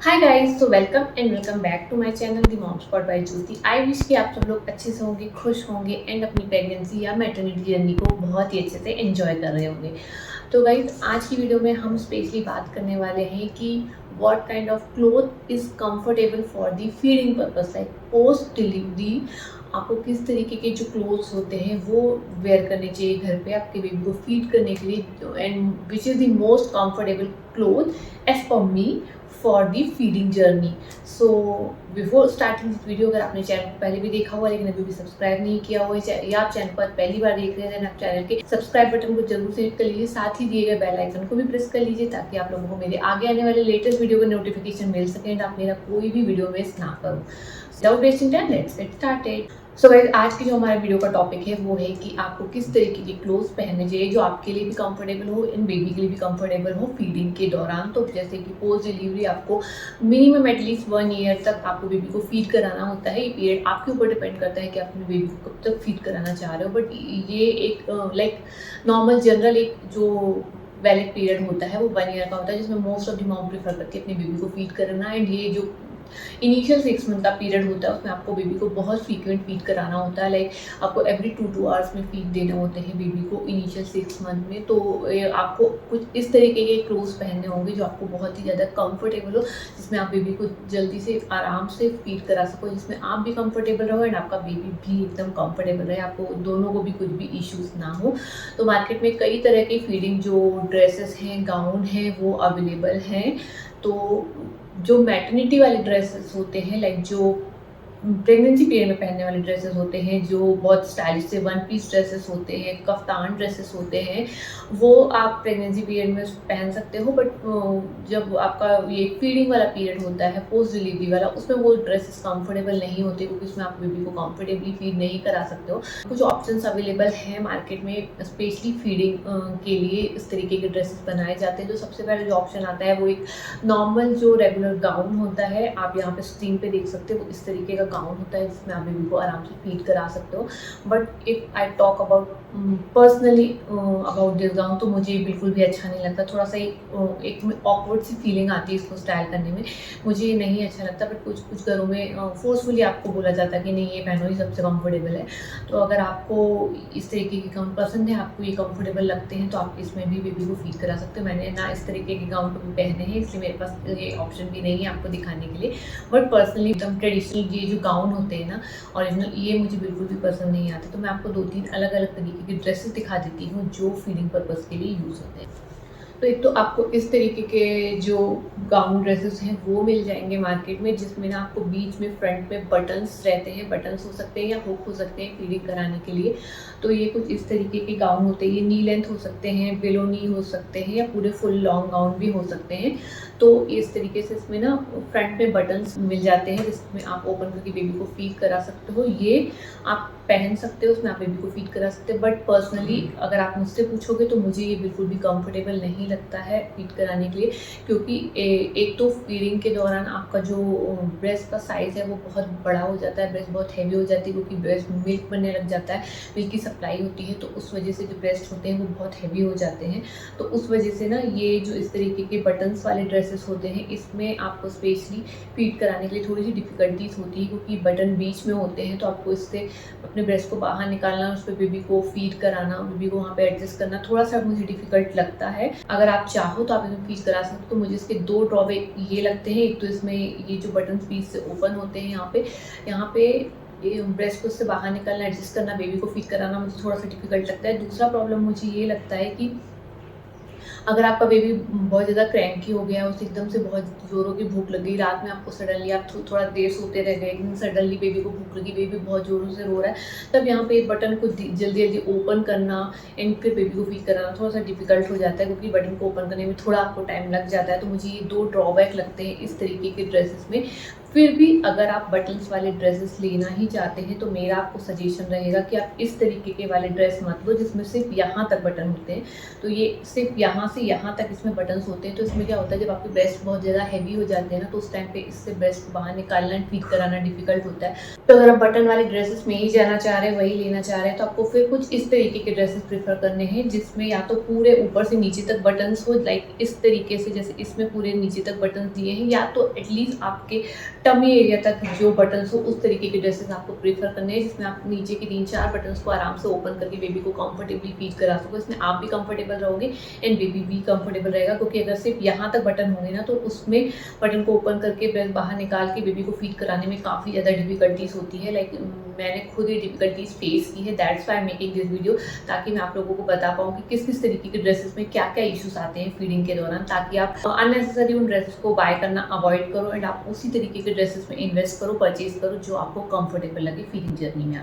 हाय guys, तो welcome back to my channel the mom spot by Jyoti. I wish कि आप सब लोग अच्छे से होंगे, खुश होंगे एंड अपनी प्रेगनेंसी या मैटरनिटी जर्नी को बहुत ही अच्छे से एंजॉय कर रहे होंगे। तो गाइस, आज की वीडियो में हम स्पेशली बात करने वाले हैं कि what kind of cloth is comfortable for the feeding purpose, like post delivery आपको किस तरीके के जो क्लोथ्स होते हैं वो वेयर करने चाहिए घर पे आपके बेबी को फीड करने के लिए, and which is the most comfortable cloth as per me for the feeding journey. So before starting this video, अगर आपने चैनल को पहले भी देखा हुआ लेकिन अभी भी सब्सक्राइब नहीं किया हुआ है या आप चैनल पर पहली बार देख रहे हैं, आप चैनल के सब्सक्राइब बटन को जरूर से हिट कर लीजिए, साथ ही दिए गए बेल आइकन को भी प्रेस कर लीजिए ताकि आप लोगों को मेरे आगे आने वाले लेटेस्ट वीडियो का नोटिफिकेशन मिल सके एंड आप मेरा कोई भी वीडियो मिस ना करो। Without wasting time, let's get started. So guys, आज की जो हमारे वीडियो का टॉपिक है वो है कि आपको किस तरीके के क्लोथ्स पहनने चाहिए जो आपके लिए भी कंफर्टेबल हो एंड बेबी के लिए भी कंफर्टेबल हो फीडिंग के दौरान। तो जैसे कि पोस्ट डिलीवरी आपको मिनिमम एटलीस्ट 1 ईयर तक आपको बेबी को फीड कराना होता है। ये पीरियड आपके ऊपर डिपेंड करता है कि आप अपने बेबी को कब तक फीड कराना चाह रहे हो, बट ये एक लाइक नॉर्मल जनरल एक जो वैलिड पीरियड होता है वो 1 ईयर का होता है, जिसमें most of the mom prefer करती है अपने बेबी को फीड करना। एंड ये जो इनिशियल 6 मंथ का पीरियड होता है उसमें आपको बेबी को बहुत फ्रीक्वेंट फीड कराना होता है, लाइक आपको एवरी 2 आवर्स में फीड देने होते हैं बेबी को इनिशियल 6 मंथ में। तो आपको कुछ इस तरीके के क्लोथ्स पहनने होंगे जो आपको बहुत ही ज़्यादा कंफर्टेबल हो, जिसमें आप बेबी को जल्दी से आराम से फीड करा सको, जिसमें आप भी कंफर्टेबल रहो एंड आपका बेबी भी एकदम कंफर्टेबल रहे, आपको दोनों को भी कुछ भी इश्यूज़ ना हो। तो मार्केट में कई तरह की फीडिंग जो ड्रेसेस हैं, गाउन हैं, वो अवेलेबल हैं। तो जो मैटरनिटी वाले ड्रेसेस होते हैं, लाइक जो प्रेगनेंसी पीरियड में पहनने वाले ड्रेसेस होते हैं, जो बहुत स्टाइलिश से 1 पीस ड्रेसेस होते हैं, कफ्तान ड्रेसेस होते हैं, वो आप प्रेगनेंसी पीरियड में पहन सकते हो। बट जब आपका ये फीडिंग वाला पीरियड होता है, पोस्ट डिलीवरी वाला, उसमें वो ड्रेसेस कंफर्टेबल नहीं होते क्योंकि उसमें आप बेबी को कंफर्टेबली फीड नहीं करा सकते हो। कुछ ऑप्शंस अवेलेबल हैं मार्केट में स्पेशली फीडिंग के लिए इस तरीके के ड्रेसेस बनाए जाते हैं। तो सबसे पहले जो ऑप्शन आता है वो एक नॉर्मल जो रेगुलर गाउन होता है, आप यहाँ पे स्क्रीन पे देख सकते हो, इस तरीके का गाउन होता है जिसमें आप बेबी को आराम से फीड करा सकते हो। But if I talk about personally about this gown, तो मुझे बिल्कुल भी अच्छा नहीं लगता। थोड़ा सा एक ऑकवर्ड सी फीलिंग आती है इसको स्टाइल करने में, मुझे नहीं अच्छा लगता। बट कुछ कुछ घरों में फोर्सफुली आपको बोला जाता है कि नहीं, ये पहनो, ही सबसे कंफर्टेबल है। तो अगर आपको इस तरीके के गाउन पसंद है, आपको ये कंफर्टेबल लगते हैं, तो आप इसमें भी बेबी को फीड करा सकते हो। मैंने ना इस तरीके के गाउन कभी पहने हैं, इसलिए मेरे पास ये ऑप्शन भी नहीं है आपको दिखाने के लिए। बट पर्सनली एकदम ट्रेडिशनल ये जो गाउन होते हैं ना, ओरिजिनल, ये मुझे बिल्कुल भी पसंद नहीं आते। तो मैं आपको 2-3 अलग अलग तरीके की ड्रेसेस दिखा देती हूँ जो फीडिंग पर्पज़ के लिए यूज़ होते हैं। तो एक तो आपको इस तरीके के जो गाउन ड्रेसेस हैं वो मिल जाएंगे मार्केट में, जिसमें ना आपको बीच में फ्रंट में बटन्स रहते हैं, बटन्स हो सकते हैं या हुक हो सकते हैं फीडिंग कराने के लिए। तो ये कुछ इस तरीके के गाउन होते हैं, ये नी लेंथ हो सकते हैं, बिलो नी हो सकते हैं, या पूरे फुल लॉन्ग गाउन भी हो सकते हैं। तो इस तरीके से इसमें ना फ्रंट में बटन्स मिल जाते हैं जिसमें आप ओपन करके बेबी को फीड करा सकते हो। ये आप पहन सकते हो, उसमें आप बेबी को फीड करा सकते हो। बट पर्सनली अगर आप मुझसे पूछोगे तो मुझे ये बिल्कुल भी कंफर्टेबल नहीं लगता है फीड कराने के लिए, क्योंकि एक तो फीडिंग के दौरान आपका जो ब्रेस्ट का साइज़ है वो बहुत बड़ा हो जाता है, ब्रेस्ट बहुत हैवी हो जाती है क्योंकि ब्रेस्ट मिल्क बनने लग जाता है, मिल्क की सप्लाई होती है, तो उस वजह से जो ब्रेस्ट होते हैं वो बहुत हैवी हो जाते हैं। तो उस वजह से ना ये जो इस तरीके के बटन्स वाले ड्रेसेस होते हैं, इसमें आपको स्पेशली फीड कराने के लिए थोड़ी सी डिफ़िकल्टीज होती है, क्योंकि बटन बीच में होते हैं, तो आपको इससे अपने ब्रेस्ट को बाहर निकालना, उस पर बेबी को फीड कराना, बेबी को वहाँ पे एडजस्ट करना थोड़ा सा मुझे डिफ़िकल्ट लगता है। अगर आप चाहो तो आप इसमें फीड करा सकते हो। तो मुझे इसके 2 ड्रॉबैक ये लगते हैं। एक तो इसमें ये जो बटन बीच से ओपन होते हैं, यहाँ पे ये ब्रेस्ट को उससे बाहर निकालना, एडजस्ट करना, बेबी को फीड कराना मुझे थोड़ा सा डिफ़िकल्ट लगता है। दूसरा प्रॉब्लम मुझे ये लगता है कि अगर आपका बेबी बहुत ज़्यादा क्रैंकी हो गया, उसे एकदम से बहुत ज़ोरों की भूख लग गई, रात में आपको सडनली आप थोड़ा देर सोते रह गए, एकदम सडनली बेबी को भूख लगी, बेबी बहुत ज़ोरों से रो रहा है, तब यहाँ पे बटन को जल्दी जल्दी ओपन करना एंड फिर बेबी को फीड कराना थोड़ा सा डिफिकल्ट हो जाता है, क्योंकि बटन को ओपन करने में थोड़ा आपको टाइम लग जाता है। तो मुझे ये 2 ड्रॉबैक लगते हैं इस तरीके के ड्रेसेस में। फिर भी अगर आप बटन्स वाले ड्रेसेस लेना ही चाहते हैं तो मेरा आपको सजेशन रहेगा कि आप इस तरीके के वाले ड्रेस मत लो जिसमें सिर्फ यहाँ तक बटन होते हैं। तो ये सिर्फ यहाँ से यहाँ तक इसमें बटन्स होते हैं। तो इसमें क्या होता है, जब आपके ब्रेस्ट बहुत ज़्यादा हैवी हो जाते हैं ना, तो उस टाइम पे इससे ब्रेस्ट को बाहर निकालना एंड फीड कराना डिफिकल्ट होता है। तो अगर आप बटन वाले ड्रेसेस में ही जाना चाह रहे हैं, वही लेना चाह रहे हैं, तो आपको फिर कुछ इस तरीके के ड्रेसेस प्रेफर करने हैं जिसमें या तो पूरे ऊपर से नीचे तक बटन्स हो, लाइक इस तरीके से जैसे इसमें पूरे नीचे तक बटन्स दिए हैं, या तो एटलीस्ट आपके टमी एरिया तक जो बटन्स हो उस तरीके के ड्रेसेस आपको प्रेफर करने हैं, जिसमें आप नीचे के 3-4 बटन्स को आराम से ओपन करके बेबी को कंफर्टेबली फीड करा सको। इसमें आप भी कंफर्टेबल रहोगे एंड बेबी भी कंफर्टेबल रहेगा, क्योंकि अगर सिर्फ यहाँ तक बटन होंगे ना, तो उसमें बटन को ओपन करके ब्रेस्ट बाहर निकाल के बेबी को फीड कराने में काफ़ी ज़्यादा डिफिकल्टीज होती है। लाइक मैंने खुद ही डिफिकल्टीज फेस की है, that's why I am making this video, ताकि मैं आप लोगों को बता पाऊँ कि किस किस तरीके के ड्रेसेस में क्या क्या इश्यूज आते हैं फीडिंग के दौरान, ताकि आप अननेसेसरी उन ड्रेसेस को बाय करना अवॉइड करो एंड आप उसी तरीके के ड्रेसेस में इन्वेस्ट करो, परचेज करो जो आपको कंफर्टेबल लगे फीडिंग जर्नी में।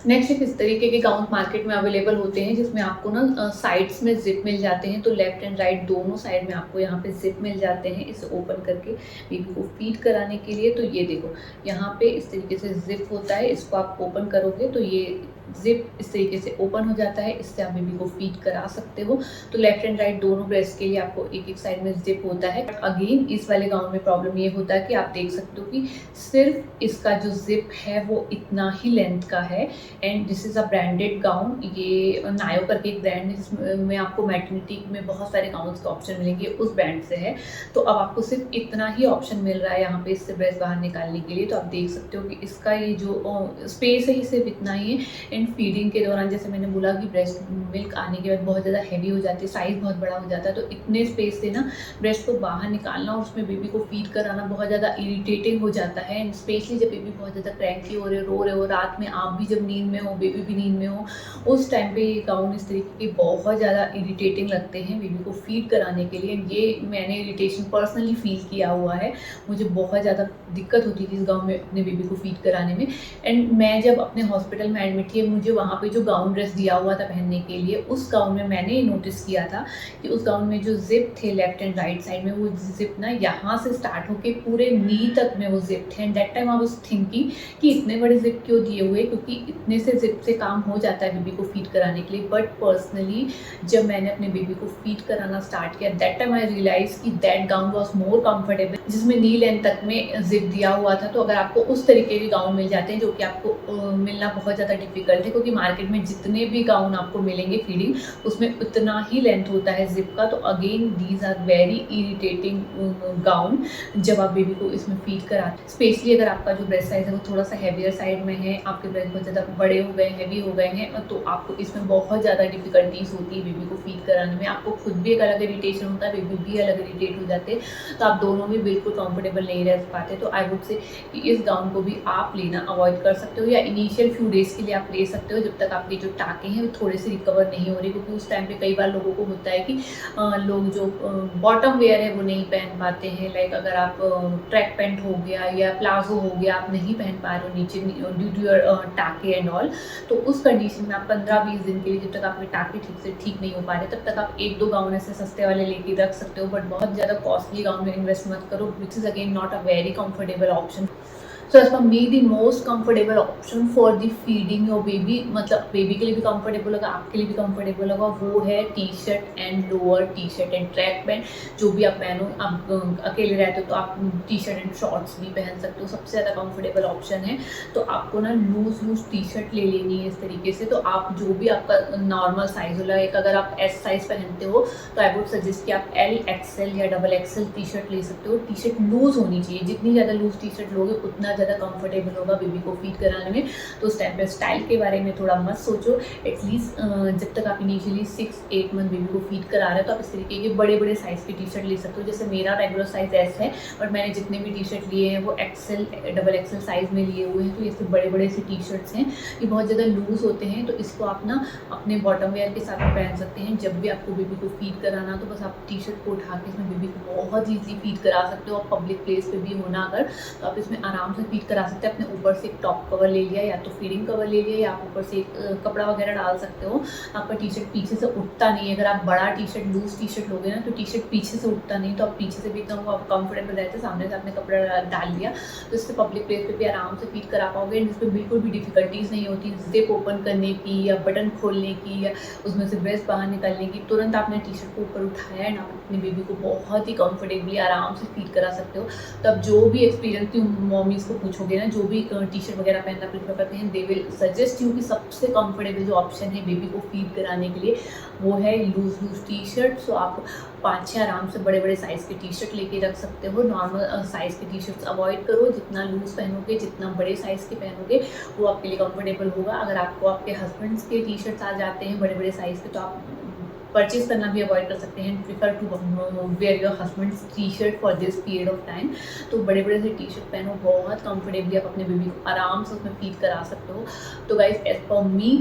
नेक्स्ट एक इस तरीके के गाउन मार्केट में अवेलेबल होते हैं जिसमें आपको ना साइड्स में जिप मिल जाते हैं। तो लेफ्ट एंड राइट दोनों साइड में आपको यहाँ पे जिप मिल जाते हैं इसे ओपन करके बेबी को फीड कराने के लिए। तो ये देखो यहाँ पे इस तरीके से जिप होता है, इसको आप ओपन करोगे तो ये जिप इस तरीके से ओपन हो जाता है, इससे आप बेबी को फीड करा सकते हो। तो लेफ्ट एंड राइट दोनों ब्रेस्ट के लिए आपको एक एक साइड में जिप होता है। अगेन इस वाले गाउन में प्रॉब्लम ये होता है कि आप देख सकते हो कि सिर्फ इसका जो जिप है वो इतना ही लेंथ का है and this is a branded gown. ये नायो करके एक ब्रांड है जिसमें आपको मैटर्निटी में बहुत सारे गाउन के ऑप्शन मिलेंगे, उस ब्रांड से है। तो अब आपको सिर्फ इतना ही ऑप्शन मिल रहा है यहाँ पे इससे ब्रेस्ट बाहर निकालने के लिए। तो आप देख सकते हो कि इसका ये जो स्पेस है सिर्फ इतना ही है। फीडिंग के दौरान जैसे मैंने बोला कि ब्रेस्ट मिल्क आने के बाद बहुत ज़्यादा हैवी हो जाती है, साइज़ बहुत बड़ा हो जाता है, तो इतने स्पेस से ना ब्रेस्ट को बाहर निकालना और उसमें बेबी को फीड कराना बहुत ज़्यादा इरिटेटिंग हो जाता है। एंड स्पेशली जब बेबी बहुत ज़्यादा क्रैंकी हो रहे हो, रो रहे हो, रात में आप भी जब नींद में हो, बेबी भी नींद में हो, उस टाइम पे ये गाउन इस तरीके के बहुत ज़्यादा इरिटेटिंग लगते हैं बेबी को फीड कराने के लिए। ये मैंने इरिटेशन पर्सनली फील किया हुआ है, मुझे बहुत ज़्यादा दिक्कत होती थी इस गाउन में अपने बेबी को फीड कराने में। एंड मैं जब अपने हॉस्पिटल में एडमिट थी, मुझे वहाँ पे जो गाउन ड्रेस दिया हुआ था पहनने के लिए, उस गाउन में मैंने नोटिस किया था कि उस गाउन में जो जिप थे लेफ्ट एंड राइट साइड में, वो जिप ना यहाँ से स्टार्ट होके पूरे नी तक में वो जिप थे। And that time I was thinking कि इतने बड़े जिप क्यों दिए हुए, क्योंकि इतने से जिप से काम हो जाता है बेबी को फीड कराने के लिए। बट पर्सनली जब मैंने अपने बेबी को फीड कराना स्टार्ट किया, दैट टाइम आई रियलाइज कि that gown was more comfortable, जिसमें नी लेंथ तक में जिप दिया हुआ था। तो अगर आपको उस तरीके के गाउन मिल जाते हैं, जो कि आपको मिलना बहुत ज़्यादा डिफिकल्ट है, क्योंकि मार्केट में जितने भी गाउन आपको मिलेंगे फीडिंग, उसमें उतना ही लेंथ होता है जिप का। तो again these are very irritating gown जब आप बेबी को इसमें फीड कराते हैं, स्पेशली अगर आपका जो ब्रेस्ट साइज है वो थोड़ा सा हैवियर साइड में है, आपके ब्रेस्ट बहुत ज़्यादा बड़े हो गए, हैवी हो गए हैं, तो आपको इसमें बहुत ज़्यादा डिफिकल्टीज होती है बेबी को फीड कराने में। आपको खुद भी एक अलग इरिटेशन होता है, बेबी भी अलग इरिटेट हो जाते हैं, तो आप दोनों भी बिल्कुल कंफर्टेबल नहीं रह पाते। तो आई वुड से कि इस गाउन को भी आप लेना अवॉइड कर सकते हो, या इनिशियल फ्यू डेज़ के लिए आप ले सकते हो जब तक आपके जो टाके हैं वो थोड़े से रिकवर नहीं हो रहे। क्योंकि उस टाइम पे कई बार लोगों को होता है कि लोग जो बॉटम वेयर है वो नहीं पहन पाते हैं। लाइक अगर आप ट्रैक पैंट हो गया या प्लाजो हो गया, आप नहीं पहन पा रहे हो नीचे ड्यू टू योर टाके एंड ऑल, तो उस कंडीशन में आप 15-20 दिन के लिए, जब तक आपके टाके ठीक नहीं हो पा रहे, तब तक आप 1-2 गाउन ऐसे सस्ते वाले लेके रख सकते हो। बट बहुत ज़्यादा कॉस्टली गाउन में इन्वेस्ट मत करो, which is again not a very comfortable option. So as per me the most comfortable option for the feeding your baby, मतलब बेबी के लिए भी कंफर्टेबल होगा, आपके लिए भी कंफर्टेबल होगा, वो है T shirt and lower, T shirt and track pant. जो भी आप पहनो, आप अकेले रहते हो तो आप टी शर्ट एंड शॉर्ट्स भी पहन सकते हो, सबसे ज़्यादा कंफर्टेबल ऑप्शन है। तो आपको ना लूज टी शर्ट ले लेनी है इस तरीके से। तो आप जो भी आपका नॉर्मल साइज हो, लाइक अगर आप एस साइज पहनते हो तो आई वुड सजेस्ट कि आप एल, एक्सएल या डबल एक्सएल टी शर्ट ले सकते हो। टी शर्ट लूज होनी चाहिए, जितनी ज़्यादा लूज टी शर्ट लोगे उतना ज़्यादा कंफर्टेबल होगा बेबी को फीड कराने में। तो उस टाइम पे स्टाइल के बारे में थोड़ा मत सोचो, एटलीस्ट जब तक आप इनिशियली 6-8 मंथ बेबी को फीड करा रहे हो, तो आप इस तरीके के बड़े बड़े साइज़ की टी शर्ट ले सकते हो। जैसे मेरा रेगुलर साइज़ एस है, बट मैंने जितने भी टी शर्ट लिए हैं वो एक्सएल, डबल एक्सएल साइज़ में लिए हुए हैं। तो ये सब बड़े बड़े से टी शर्ट्स हैं, ये बहुत ज़्यादा लूज़ होते हैं, तो इसको आप ना अपने बॉटम वेयर के साथ पहन सकते हैं। जब भी आपको बेबी को फीड कराना, तो बस आप टी शर्ट को उठा के इसमें बेबी को बहुत ईजी फीड करा सकते हो। आप पब्लिक प्लेस पे भी होना अगर, तो आप इसमें आराम से फीड करा सकते हैं। अपने ऊपर से एक टॉप कवर ले लिया या तो फीडिंग कवर ले लिया या आप ऊपर से एक कपड़ा वगैरह डाल सकते हो। आपका टी शर्ट पीछे से उठता नहीं है। अगर आप बड़ा T shirt loose T shirt लोगे ना तो टी शर्ट पीछे से उठता नहीं, तो आप पीछे से भी एकदम कंफर्टेबल रहते हैं। सामने से आपने कपड़ा डाल लिया तो इससे पब्लिक प्लेस पे भी आराम से फीड करा पाओगे एंड इसमें बिल्कुल भी डिफिकल्टीज़ नहीं होती ज़िप ओपन करने की या बटन खोलने की या उसमें से ब्रेस्ट बाहर निकालने की। तुरंत आपने टी शर्ट को ऊपर उठाया एंड आप अपनी बेबी को बहुत ही कंफर्टेबली आराम से फीड करा सकते हो। तो अब जो भी एक्सपीरियंस की मॉमीज़ को पूछोगे ना, जो भी टी शर्ट वगैरह पहनना प्रेफर करते हैं, दे विल सजेस्ट यू कि सबसे कंफर्टेबल जो ऑप्शन है बेबी को फीड कराने के लिए वो है लूज़ टी शर्ट। सो आप 5-6 आराम से बड़े साइज़ के टी शर्ट लेके रख सकते हो। नॉर्मल साइज़ के टी शर्ट्स अवॉइड करो। जितना लूज़ पहनोगे, जितना बड़े साइज़ के पहनोगे वो आपके लिए कंफर्टेबल होगा। अगर आपको आपके हस्बैंड्स के टी शर्ट्स आ जाते हैं बड़े साइज़ के तो आप परचेज करना भी अवॉइड कर सकते हैं। Prefer to wear your husband's T shirt for this period of time. तो बड़े से टी शर्ट पहनो, बहुत कंफर्टेबली आप अपने बेबी को आराम से उसमें फीड करा सकते हो। तो guys as per me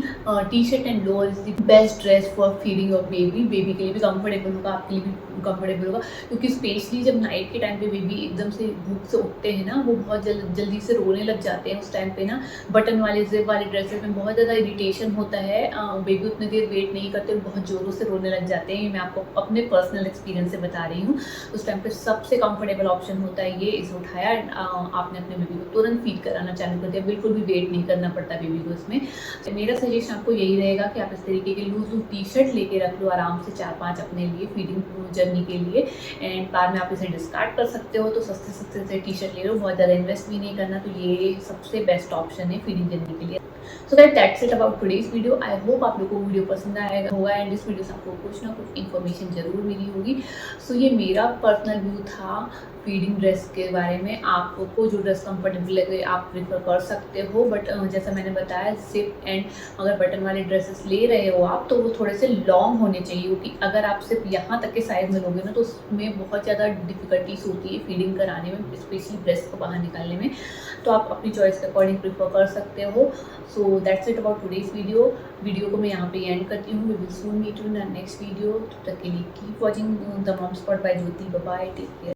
T shirt and lower is the best dress for feeding your baby. Baby के लिए भी कंफर्टेबल होगा, आपके लिए भी कंफर्टेबल होगा, क्योंकि स्पेशली जब नाइट के टाइम पे बेबी एकदम से भूख से उठते हैं ना, वो बहुत जल्दी से रोने लग जाते हैं। उस टाइम पे ना बटन वाले जिप वाले ड्रेसेस में बहुत ज़्यादा इरिटेशन होता है। बेबी उतनी देर वेट नहीं करते, बहुत ज़ोरों से रोने लग जाते हैं। मैं आपको अपने पर्सनल एक्सपीरियंस से बता रही हूँ। उस टाइम पे सबसे कंफर्टेबल ऑप्शन होता है ये। इसे उठाया एंड आपने अपने बेबी को तुरंत फीड कराना चालू कर दिया, बिल्कुल भी वेट नहीं करना पड़ता बेबी को इसमें। तो मेरा सजेशन आपको यही रहेगा कि आप इस तरीके के लूज टी शर्ट लेके रख लो आराम से 4-5 अपने लिए फीडिंग जर्नी के लिए एंड बाद में आप इसे डिस्कार्ड कर सकते हो। तो सस्ते से टी शर्ट ले लो, बहुत ज़्यादा इन्वेस्ट भी नहीं करना, तो ये सबसे बेस्ट ऑप्शन है फीडिंग जर्नी के लिए। सो that's it about today's video. I hope आप लोगों को वीडियो पसंद आएगा होगा एंड इस वीडियो से आपको कुछ ना कुछ इन्फॉर्मेशन ज़रूर मिली होगी। सो ये मेरा पर्सनल व्यू था फीडिंग ड्रेस के बारे में। आपको जो ड्रेस कंफर्टेबल लगे आप प्रेफर कर सकते हो, बट जैसा मैंने बताया जिप एंड अगर बटन वाले ड्रेसेस ले रहे हो आप तो वो थोड़े से लॉन्ग होने चाहिए, क्योंकि अगर आप सिर्फ यहाँ तक के साइज़ में लोगे ना तो उसमें बहुत ज़्यादा डिफिकल्टीज होती है फीडिंग कराने में, स्पेशली ब्रेस्ट को बाहर निकालने में। तो आप अपनी चॉइस के अकॉर्डिंग प्रेफर कर सकते हो। So that's it about today's video को मैं यहाँ पे एंड करती हूँ। We will soon meet you in the next video. तब तक के लिए keep watching the mom spot by Jyoti. Bye bye, take care.